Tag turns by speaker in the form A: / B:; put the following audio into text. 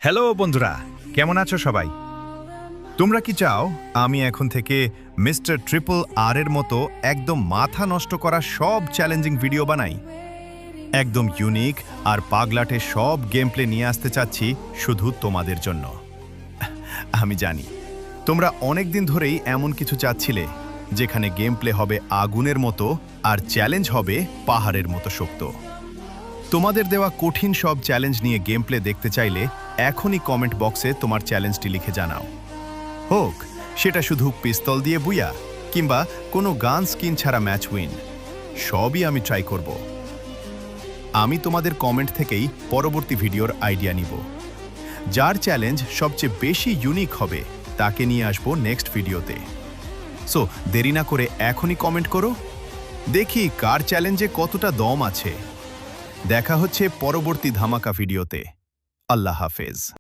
A: Hello বন্ধুরা, কেমন আছো সবাই? তোমরা কি চাও আমি এখন থেকে মিস্টার ট্রিপল আর এর মতো একদম মাথা নষ্ট করা সব চ্যালেঞ্জিং ভিডিও বানাই? একদম ইউনিক আর পাগলাটে সব গেম প্লে নিয়ে আসতে চাচ্ছি শুধু তোমাদের জন্য। আমি জানি তোমরা অনেক দিন ধরেই এমন কিছু চাচ্ছিলে যেখানে গেম প্লে হবে আগুনের মতো আর চ্যালেঞ্জ হবে পাহাড়ের মতো শক্ত। তোমাদের দেওয়া কঠিন সব চ্যালেঞ্জ নিয়ে গেম প্লে দেখতে চাইলে এখনই কমেন্ট বক্সে তোমার চ্যালেঞ্জটি লিখে জানাও। হোক সেটা শুধু পিস্তল দিয়ে বুয়া কিংবা কোনো গান স্কিন ছাড়া ম্যাচ উইন, সবই আমি ট্রাই করব। আমি তোমাদের কমেন্ট থেকেই পরবর্তী ভিডিওর আইডিয়া নিব। যার চ্যালেঞ্জ সবচেয়ে বেশি ইউনিক হবে তাকে নিয়ে আসবো নেক্সট ভিডিওতে। সো দেরি না করে এখনই কমেন্ট করো, দেখি কার চ্যালেঞ্জে কতটা দম আছে। দেখা হচ্ছে পরবর্তী ধামাকা ভিডিওতে। আল্লাহ হাফেজ।